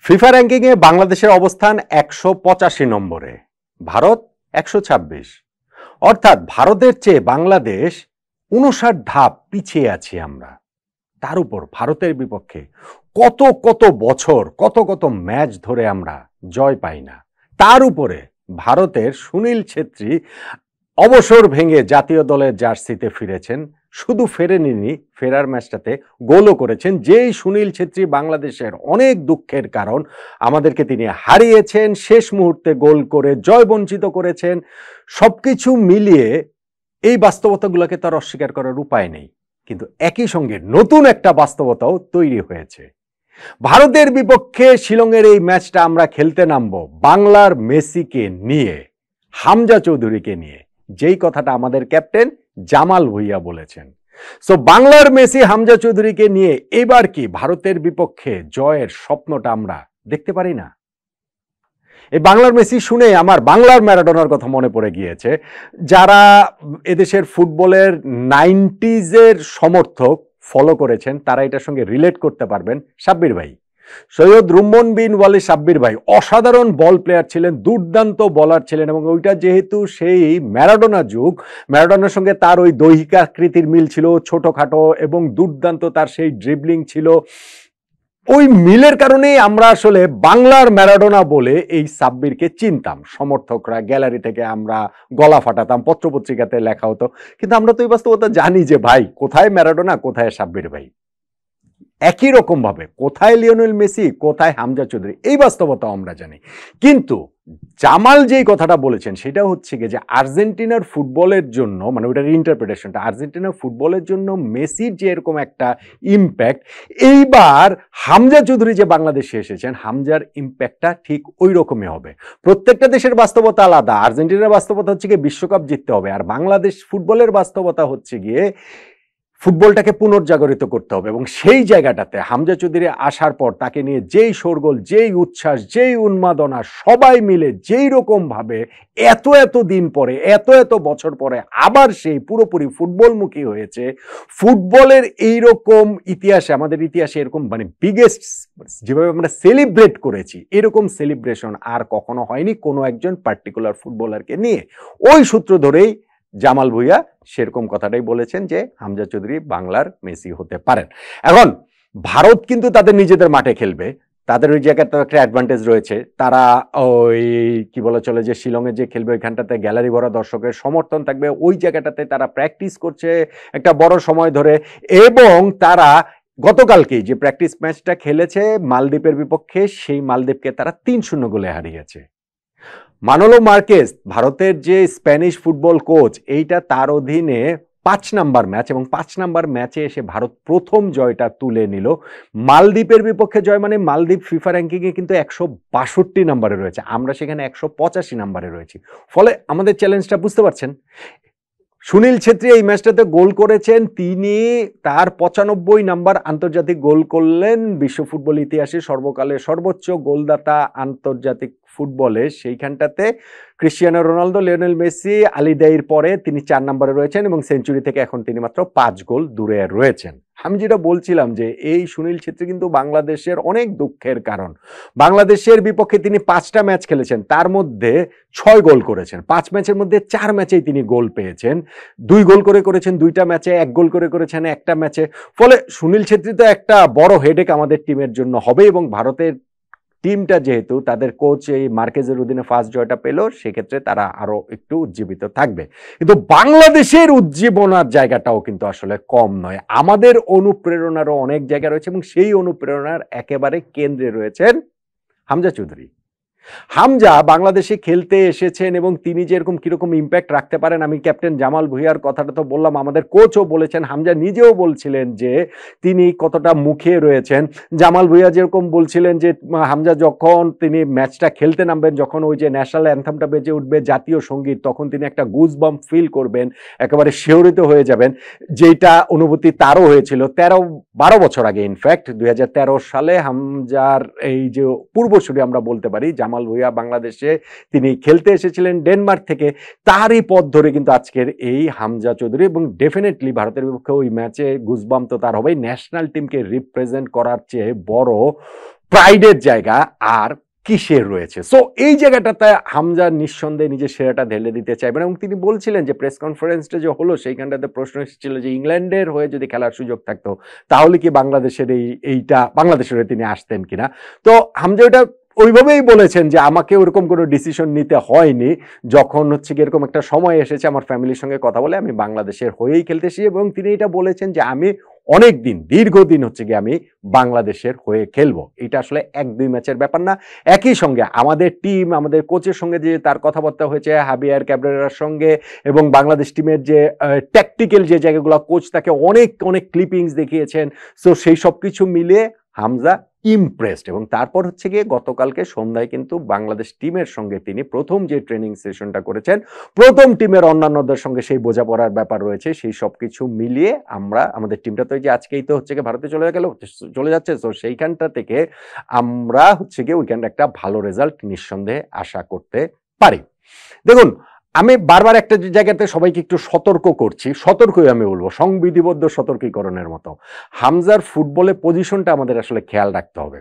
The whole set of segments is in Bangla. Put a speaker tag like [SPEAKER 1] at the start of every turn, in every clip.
[SPEAKER 1] ফিফা র্যাঙ্কিংয়ে বাংলাদেশের অবস্থান ১৮৫ নম্বরে, ভারত ১২৬। অর্থাৎ ভারতের চেয়ে বাংলাদেশ ৫৯ ধাপ পিছিয়ে আছি আমরা। তার উপর ভারতের বিপক্ষে কত কত বছর কত কত ম্যাচ ধরে আমরা জয় পাই না। তার উপরে ভারতের সুনীল ছেত্রী অবসর ভেঙে জাতীয় দলের জার্সিতে ফিরেছেন। শুধু ফেরেননি, ফেরার ম্যাচটাতে গোলও করেছেন। যেই সুনীল ছেত্রী বাংলাদেশের অনেক দুঃখের কারণ, আমাদেরকে তিনি হারিয়েছেন, শেষ মুহূর্তে গোল করে জয় বঞ্চিত করেছেন। সবকিছু মিলিয়ে এই বাস্তবতাগুলোকে তার অস্বীকার করার উপায় নেই। কিন্তু একই সঙ্গে নতুন একটা বাস্তবতাও তৈরি হয়েছে। ভারতের বিপক্ষে শিলংয়ের এই ম্যাচটা আমরা খেলতে নামবো বাংলার মেসিকে নিয়ে, হামজা চৌধুরীকে নিয়ে, যেই কথাটা আমাদের ক্যাপ্টেন জামাল ভুঁইয়া বলেছেন। সো বাংলার মেসি হামজা চৌধুরীকে নিয়ে এবার কি ভারতের বিপক্ষে জয়ের স্বপ্নটা আমরা দেখতে পারি না? এই বাংলার মেসি শুনে আমার বাংলার ম্যারাডোনার কথা মনে পড়ে গিয়েছে। যারা এদেশের ফুটবলের 90s সমর্থক ফলো করেছেন তারা এটার সঙ্গে রিলেট করতে পারবেন। সাব্বির ভাই, সৈয়দ রুম্মন বিন ওয়ালি সাব্বির ভাই অসাধারণ বল প্লেয়ার ছিলেন, দুর্দান্ত বলার ছিলেন, এবং ওইটা যেহেতু সেই ম্যারাডোনা যুগ, ম্যারাডোনার সঙ্গে তার ওই দৈহিকাকৃতির মিল ছিল, ছোটখাটো এবং দুর্দান্ত তার সেই ড্রিবলিং ছিল। ওই মিলের কারণেই আমরা আসলে বাংলার ম্যারাডোনা বলে এই সাব্বিরকে চিনতাম। সমর্থকরা গ্যালারি থেকে আমরা গলা ফাটাতাম, পত্রপত্রিকাতে লেখা হতো। কিন্তু আমরা তো এই বাস্তবতা জানি যে ভাই, কোথায় ম্যারাডোনা, কোথায় সাব্বির ভাই। একই রকম ভাবে কোথায় লিওনেল মেসি, কোথায় হামজা চৌধুরী, এই বাস্তবতা আমরা জানি। কিন্তু জামাল যেই কথাটা বলেছেন সেটা হচ্ছে গিয়ে যে আর্জেন্টিনার ফুটবলের জন্য, মানে ওটার ইন্টারপ্রিটেশনটা, আর্জেন্টিনার ফুটবলের জন্য মেসির যে এরকম একটা ইম্প্যাক্ট, এইবার হামজা চৌধুরী যে বাংলাদেশে এসেছেন, হামজার ইম্প্যাক্টটা ঠিক ওই রকমই হবে। প্রত্যেকটা দেশের বাস্তবতা আলাদা। আর্জেন্টিনার বাস্তবতা হচ্ছে গিয়ে বিশ্বকাপ জিততে হবে, আর বাংলাদেশ ফুটবলের বাস্তবতা হচ্ছে গিয়ে ফুটবলটাকে পুনর্জাগরিত করতে হবে। এবং সেই জায়গাটাতে হামজা চৌধুরী আসার পর তাকে নিয়ে যেই শোরগোল, যেই উচ্ছ্বাস, যেই উন্মাদনা, সবাই মিলে যেই রকম ভাবে এত এত দিন পরে, এত এত বছর পরে আবার সেই পুরোপুরি ফুটবলমুখী হয়েছে। ফুটবলের এইরকম ইতিহাসে, আমাদের ইতিহাসে এরকম মানে বিগেস্ট যেভাবে আমরা সেলিব্রেট করেছি, এরকম সেলিব্রেশন আর কখনো হয়নি কোনো একজন পার্টিকুলার ফুটবলারকে নিয়ে। ওই সূত্র ধরেই জামাল ভুঁইয়া সেরকম কথাটাই বলেছেন যে হামজা চৌধুরী বাংলার মেসি হতে পারেন। এখন ভারত কিন্তু তাদের নিজেদের মাঠে খেলবে, তাদের ওই জায়গাটা একটা অ্যাডভান্টেজ রয়েছে। তারা ওই কি বলা চলে যে শিলংয়ে যে খেলবে ওইখানটাতে গ্যালারি ভরা দর্শকের সমর্থন থাকবে। ওই জায়গাটাতে তারা প্র্যাকটিস করছে একটা বড় সময় ধরে, এবং তারা গতকালকেই যে প্র্যাকটিস ম্যাচটা খেলেছে মালদ্বীপের বিপক্ষে, সেই মালদ্বীপকে তারা ৩-০ গোলে হারিয়েছে। মানোলো মার্কেস, ভারতের যে স্প্যানিশ ফুটবল কোচ, এইটা তার অধীনে ৫ নাম্বার ম্যাচ, এবং ৫ নাম্বার ম্যাচে এসে ভারত প্রথম জয়টা তুলে নিল। মালদ্বীপের বিপক্ষে জয় মানে মালদ্বীপ ফিফা র্যাঙ্কিংয়ে কিন্তু ১৬২ নম্বরে রয়েছে, আমরা সেখানে ১৮৫ নম্বরে রয়েছি। ফলে আমাদের চ্যালেঞ্জটা বুঝতে পারছেন। সুনীল ছেত্রী এই ম্যাচটাতে গোল করেছেন, তিনি তার ৯৫ নাম্বার আন্তর্জাতিক গোল করলেন। বিশ্ব ফুটবল ইতিহাসে সর্বকালের সর্বোচ্চ গোলদাতা আন্তর্জাতিক ফুটবলে, সেইখানটাতে Cristiano Ronaldo, Lionel Messi, Ali দায়ীর পরে তিনি ৪ নম্বরে রয়েছেন, এবং সেঞ্চুরি থেকে এখন তিনি মাত্র ৫ গোল দূরে রয়েছেন। আমি যেটা বলছিলাম যে এই সুনীল ছেত্রী কিন্তু বাংলাদেশের অনেক দুঃখের কারণ। বাংলাদেশের বিপক্ষে তিনি ৫টা ম্যাচ খেলেছেন, তার মধ্যে ৬ গোল করেছেন। ৫ ম্যাচের মধ্যে ৪ ম্যাচেই তিনি গোল পেয়েছেন। ২ গোল করে করেছেন ২টা ম্যাচে, ১ গোল করে করেছেন একটা ম্যাচে। ফলে সুনীল ছেত্রী তো একটা বড় হেডেক আমাদের টিমের জন্য হবে, এবং ভারতের টিমটা যেহেতু তাদের কোচ এই মার্কেজের অধীনে ফার্স্ট জয়টা পেল, সেক্ষেত্রে তারা আরো একটু উজ্জীবিত থাকবে। কিন্তু বাংলাদেশের উজ্জীবনার জায়গাটাও কিন্তু আসলে কম নয়। আমাদের অনুপ্রেরণারও অনেক জায়গা রয়েছে, এবং সেই অনুপ্রেরণার একেবারে কেন্দ্রে রয়েছেন হামজা চৌধুরী। হামজা বাংলাদেশে খেলতে এসেছেন, এবং তিনি যে এরকম কিরকম ইম্প্যাক্ট রাখতে পারেন, আমি ক্যাপ্টেন জামাল ভুঁইয়ার কথাটা তো বললাম, আমাদের কোচও বলেছেন, হামজা নিজেও বলছিলেন যে তিনি কতটা মুখে রয়েছেন। জামাল ভুঁইয়া যেরকম বলছিলেন যে হামজা যখন তিনি ম্যাচটা খেলতে নামবেন, যখন ওই যে ন্যাশনাল অ্যান্থেমটা বেজে উঠবে, জাতীয় সঙ্গীত, তখন তিনি একটা গুজবাম্প ফিল করবেন, একেবারে শিহরিত হয়ে যাবেন, যেটা অনুভূতি তারও হয়েছিল ১৩-১২ বছর আগে। ইনফ্যাক্ট ২০১৩ সালে হামজার এই যে পূর্বসূরি আমরা বলতে পারি, জামাল ভুঁইয়া বাংলাদেশে তিনি খেলতে এসেছিলেন ডেনমার্ক থেকে, তারই পথ ধরে কিন্তু আজকের এই হামজা চৌধুরী। এবং ডেফিনেটলি ভারতের বিপক্ষে ওই ম্যাচে গুজবাম্প তো তার হবেই। ন্যাশনাল টিমকে রিপ্রেজেন্ট করার চেয়ে বড় প্রাইডের জায়গা আর কিসের রয়েছে। সো এই জায়গাটাতে হামজা নিঃসন্দেহে নিজের সেরাটা ঢেলে দিতে চাইবেন এবং তিনি বলছিলেন যে প্রেস কনফারেন্সটা যে হলো সেইখানটাতে প্রশ্ন এসেছিল যে ইংল্যান্ডের হয়ে যদি খেলার সুযোগ থাকতো তাহলে কি বাংলাদেশের এইটা বাংলাদেশের হয়ে তিনি আসতেন কিনা। তো হামজা ওটা ওইভাবেই বলেছেন যে আমাকে ওরকম কোনো ডিসিশন নিতে হয়নি, যখন হচ্ছে কি এরকম একটা সময় এসেছে আমার ফ্যামিলির সঙ্গে কথা বলে আমি বাংলাদেশের হয়েই খেলতে এসেছি এবং তিনি এটা বলেছেন যে আমি অনেক দিন দীর্ঘদিন হচ্ছে কি আমি বাংলাদেশের হয়ে খেলবো। এটা আসলে 1-2 ম্যাচের ব্যাপার না। একই সঙ্গে আমাদের টিম আমাদের কোচের সঙ্গে যে তার কথাবার্তা হয়েছে হাবিয়ার ক্যাবরেরার সঙ্গে এবং বাংলাদেশ টিমের যে ট্যাকটিক্যাল যে জায়গাগুলো কোচ তাকে অনেক অনেক ক্লিপিংস দেখিয়েছেন। সো সেই সব কিছু মিলিয়ে হামজা ইমপ্রেসড এবং তারপর হচ্ছে গিয়ে গতকালকে সন্ধ্যায় কিন্তু বাংলাদেশ টিমের সঙ্গে তিনি প্রথম যে ট্রেনিং সেশনটা করেছেন, প্রথম টিমের অন্যান্যদের সঙ্গে সেই বোঝাপড়ার ব্যাপার রয়েছে, সেই সব কিছু মিলিয়ে আমরা আমাদের টিমটা তো এই যে আজকেই তো হচ্ছে গিয়ে ভারতে চলে যাচ্ছে। তো সেইখানটা থেকে আমরা হচ্ছে গিয়ে উইকেন্ডে একটা ভালো রেজাল্ট নিঃসন্দেহে আশা করতে পারি। দেখুন, আমি বারবার একটা জায়গাতে সবাইকে একটু সতর্ক করছি, সতর্কই আমি বলবো, সংবিধিবদ্ধ সতর্কীকরণের মতো। হামজার ফুটবলে পজিশনটা আমাদের আসলে খেয়াল রাখতে হবে।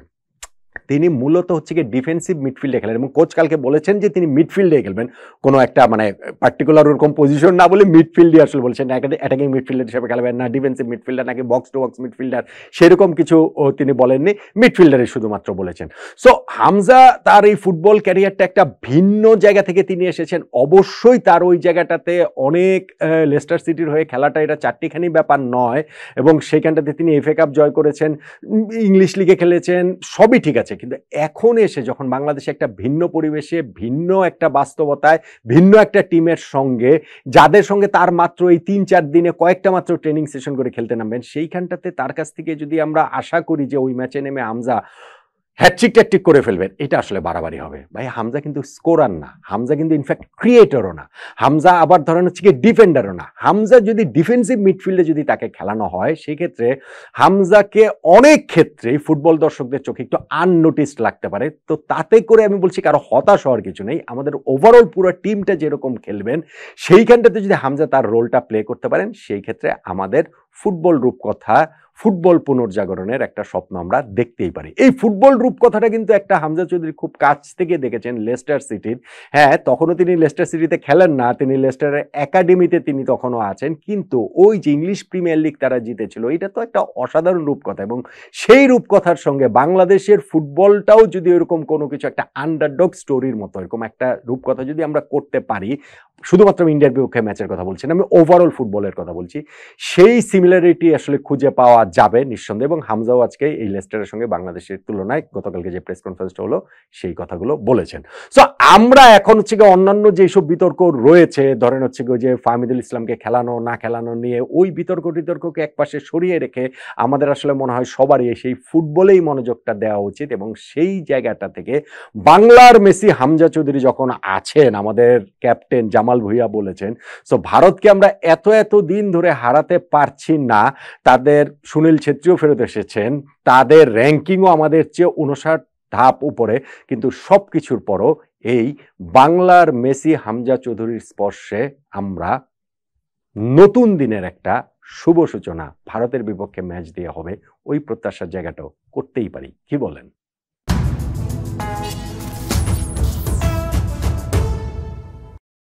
[SPEAKER 1] তিনি মূলত হচ্ছে গিয়ে ডিফেন্সিভ মিডফিল্ডে খেলেন এবং কোচ কালকে বলেছেন যে তিনি মিডফিল্ডে খেলবেন, কোনো একটা মানে পার্টিকুলার ওরকম পজিশন না বলে মিডফিল্ডে আসলে বলছেন, অ্যাটাকিং মিডফিল্ডার হিসেবে খেলবেন না, ডিফেন্সিভ মিডফিল্ডার নাকি বক্স টু বক্স মিডফিল্ডার সেরকম কিছু তিনি বলেননি, মিডফিল্ডারে শুধুমাত্র বলেছেন। সো হামজা তার এই ফুটবল ক্যারিয়ারটা একটা ভিন্ন জায়গা থেকে তিনি এসেছেন। অবশ্যই তার ওই জায়গাটাতে অনেক লেস্টার সিটির হয়ে খেলাটা এটা চারটিখানি ব্যাপার নয় এবং সেইখানটাতে তিনি এফএ কাপ জয় করেছেন, ইংলিশ লিগে খেলেছেন, সবই ঠিক আছে। কিন্তু এখন এসে যখন বাংলাদেশে একটা ভিন্ন পরিবেশে ভিন্ন একটা বাস্তবতায় ভিন্ন একটা টিমের সঙ্গে যাদের সঙ্গে তার মাত্র এই 3-4 দিনে কয়েকটা মাত্র ট্রেনিং সেশন করে খেলতে নামবেন, সেইখানটাতে তার কাছ থেকে যদি আমরা আশা করি যে ওই ম্যাচে নেমে হামজা হ্যাটট্রিক ট্যাট্রিক করে ফেলবেন, এটা আসলে বাড়াবাড়ি হবে। ভাই হামজা কিন্তু স্কোরার না, হামজা কিন্তু ইনফ্যাক্ট ক্রিয়েটরও না, হামজা আবার ধরেন হচ্ছে কি ডিফেন্ডারও না। হামজা যদি ডিফেন্সিভ মিডফিল্ডে যদি তাকে খেলানো হয় সেক্ষেত্রে হামজাকে অনেক ক্ষেত্রেই ফুটবল দর্শকদের চোখে একটু আননোটিসড লাগতে পারে। তো তাতে করে আমি বলছি কারো হতাশ হওয়ার কিছু নেই, আমাদের ওভারঅল পুরো টিমটা যেরকম খেলবেন সেইখানটাতে যদি হামজা তার রোলটা প্লে করতে পারেন সেই ক্ষেত্রে আমাদের ফুটবল রূপকথা ফুটবল পুনর্জাগরণের একটা স্বপ্ন আমরা দেখতেই পারি। এই ফুটবল রূপকথাটা কিন্তু একটা হামজা চৌধুরী খুব কাছ থেকে দেখেছেন লেস্টার সিটির। হ্যাঁ, তখনও তিনি লেস্টার সিটিতে খেলেন না, তিনি লেস্টারের একাডেমিতে তিনি তখনও আছেন, কিন্তু ওই যে ইংলিশ প্রিমিয়ার লিগ তারা জিতেছিল এটা তো একটা অসাধারণ রূপকথা এবং সেই রূপকথার সঙ্গে বাংলাদেশের ফুটবলটাও যদি এরকম কোনো কিছু একটা আন্ডারডগ স্টোরির মতো এরকম একটা রূপকথা যদি আমরা করতে পারি, শুধুমাত্র ইন্ডিয়ার বিপক্ষে ম্যাচের কথা বলছি না, আমি ওভারঅল ফুটবলের কথা বলছি, সেই সিমিলারিটি আসলে খুঁজে পাওয়া যাবে নিঃসন্দেহে এবং হামজাও আজকে এই লেস্টারের সঙ্গে বাংলাদেশের তুলনায় গতকালকে যে প্রেস কনফারেন্সটা হলো সেই কথাগুলো বলেছেন। সো আমরা এখন হচ্ছে গিয়ে অন্যান্য যেসব বিতর্ক রয়েছে, ধরেন হচ্ছে গিয়ে যে ফাহমিদুল ইসলামকে খেলানো না খেলানো নিয়ে ওই বিতর্ককে একপাশে সরিয়ে রেখে আমাদের আসলে মনে হয় সবারই সেই ফুটবলেই মনোযোগটা দেওয়া উচিত এবং সেই জায়গাটা থেকে বাংলার মেসি হামজা চৌধুরী যখন আছেন, আমাদের ক্যাপ্টেন জামাল ভুঁইয়া বলেছেন, সো ভারতকে আমরা এত দিন ধরে হারাতে পারছি না, তাদের সুনীল ছেত্রীও ফেরত এসেছেন, তাদের র্যাঙ্কিংও আমাদের চেয়ে 59 ধাপ উপরে, কিন্তু সব কিছুর পরও এই বাংলার মেসি হামজা চৌধুরীর স্পর্শে আমরা নতুন দিনের একটা শুভ সূচনা ভারতের বিপক্ষে ম্যাচ দিয়ে হবে, ওই প্রত্যাশার জায়গাটাও করতেই পারি। কি বলেন?